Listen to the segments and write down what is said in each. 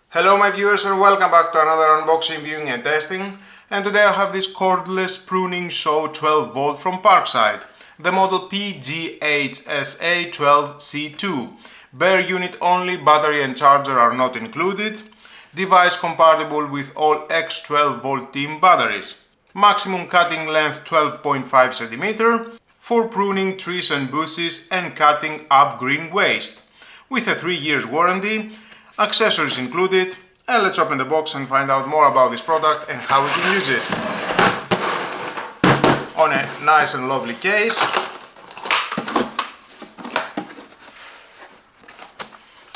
Hello my viewers and welcome back to another unboxing, viewing and testing. And today I have this cordless pruning saw 12 volt from Parkside, the model PGHSA 12C2. Bare unit only, battery and charger are not included. Device compatible with all X 12 volt team batteries. Maximum cutting length 12.5 cm for pruning trees and bushes and cutting up green waste. With a 3 years warranty. Accessories included, and let's open the box and find out more about this product and how we can use it. On a nice and lovely case.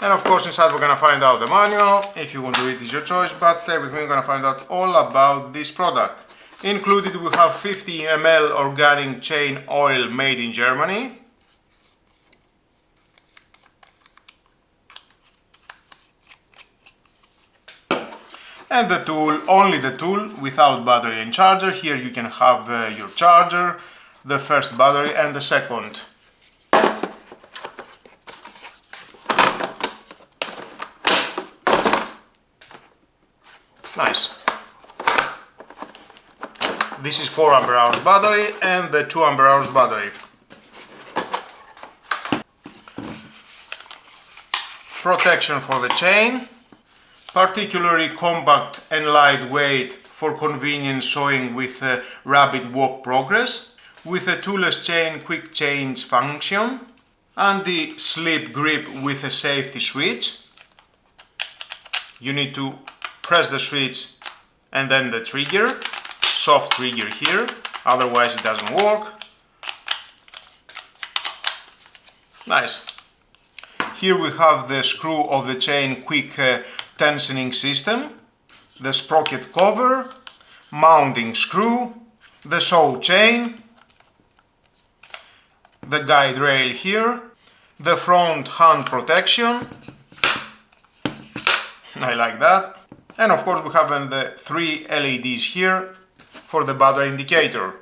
And of course inside we're gonna find out the manual. If you want to read it, it's your choice, but stay with me, we're gonna find out all about this product. Included we have 50 ml organic chain oil made in Germany. And the tool, only the tool, without battery and charger. Here you can have your charger, the first battery and the second. Nice. This is 4 ampere hours battery and the 2 ampere hours battery. Protection for the chain. Particularly compact and lightweight for convenient sewing with rapid walk progress, with a toolless chain quick change function, anti-slip grip with a safety switch. You need to press the switch and then the trigger, soft trigger here, otherwise it doesn't work. Nice. Here we have the screw of the chain quick tensioning system, the sprocket cover, mounting screw, the saw chain, the guide rail here, the front hand protection, I like that, and of course we have the 3 LEDs here for the battery indicator.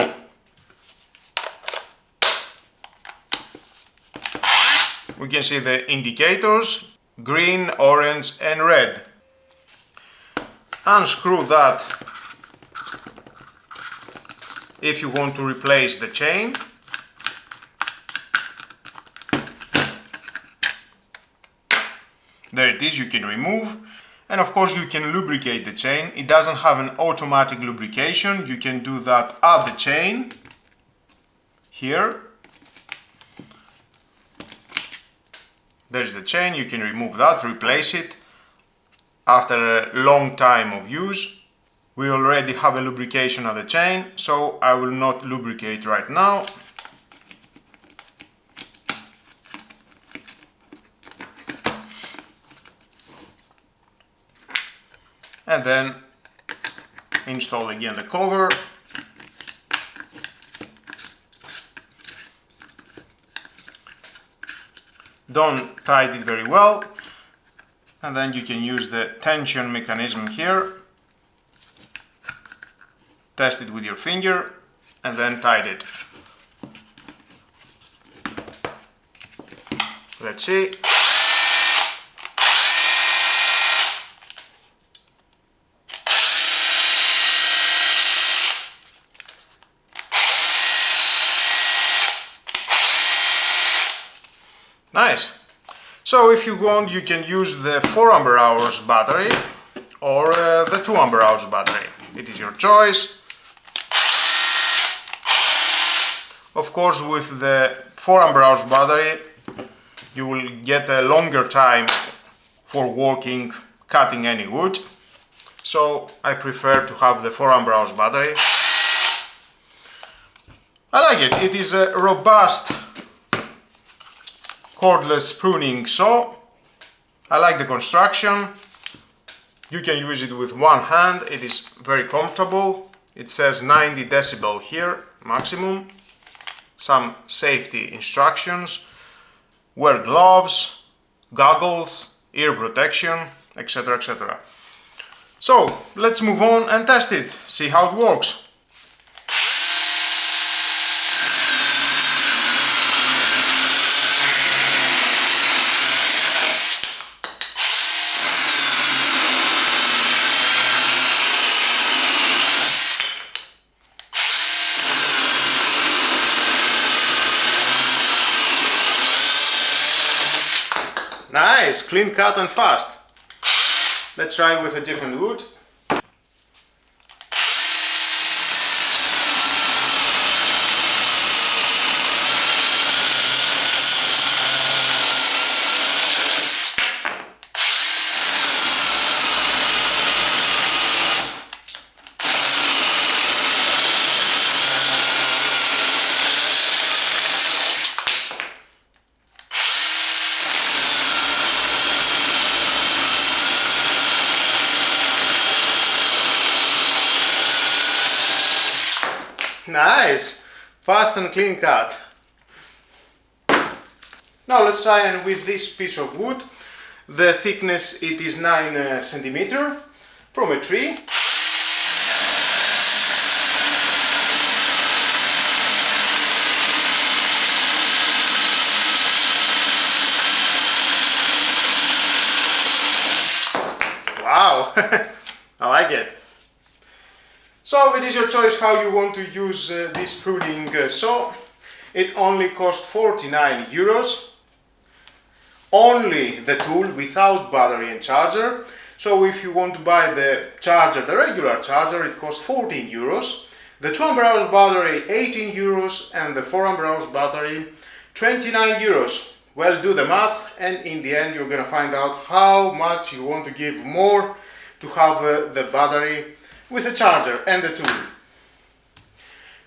We can see the indicators, green, orange and red. Unscrew that if you want to replace the chain. There it is, you can remove. And of course you can lubricate the chain. It doesn't have an automatic lubrication. You can do that at the chain. Here. There's the chain, you can remove that, replace it after a long time of use. We already have a lubrication of the chain, so I will not lubricate right now. And then install again the cover. Don't tighten it very well, and then you can use the tension mechanism here, test it with your finger and then tighten it. Let's see. Nice. So if you want, you can use the 4 ampere hours battery or the 2 ampere hours battery. It is your choice. Of course, with the 4 ampere hours battery, you will get a longer time for working, cutting any wood. So I prefer to have the 4 ampere hours battery. I like it. It is a robust cordless pruning saw. I like the construction. You can use it with one hand. It is very comfortable. It says 90 decibel here, maximum. Some safety instructions. Wear gloves, goggles, ear protection, etc, etc. So let's move on and test it, see how it works. clean cut and fast. Let's try with a different wood. Nice! Fast and clean cut. Now let's try and with this piece of wood. The thickness it is 9 centimeter from a tree. Wow! I like it. So it is your choice how you want to use this pruning saw. It only costs 49 euros. Only the tool without battery and charger. So if you want to buy the charger, the regular charger, it costs 14 euros. The 2 Ah battery 18 euros and the 4 Ah battery 29 euros. Well, do the math and in the end you're gonna find out how much you want to give more to have the battery with a charger and the tool.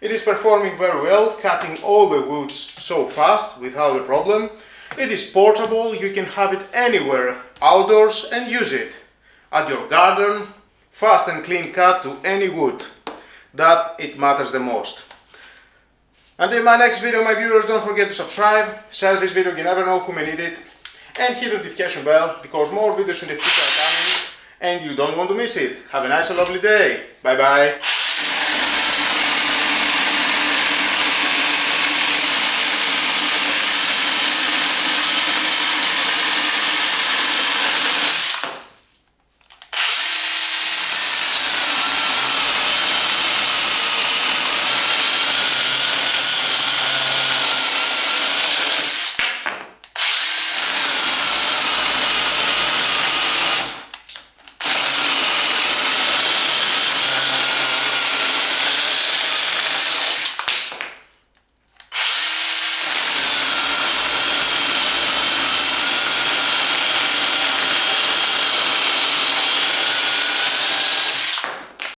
It is performing very well, cutting all the woods so fast without a problem. It is portable, you can have it anywhere outdoors and use it at your garden, fast and clean cut to any wood. That it matters the most. Until my next video, my viewers, don't forget to subscribe, share this video, you never know who may need it, and hit the notification bell because more videos in the future are coming and you don't want to miss it. Have a nice and lovely day. Bye bye.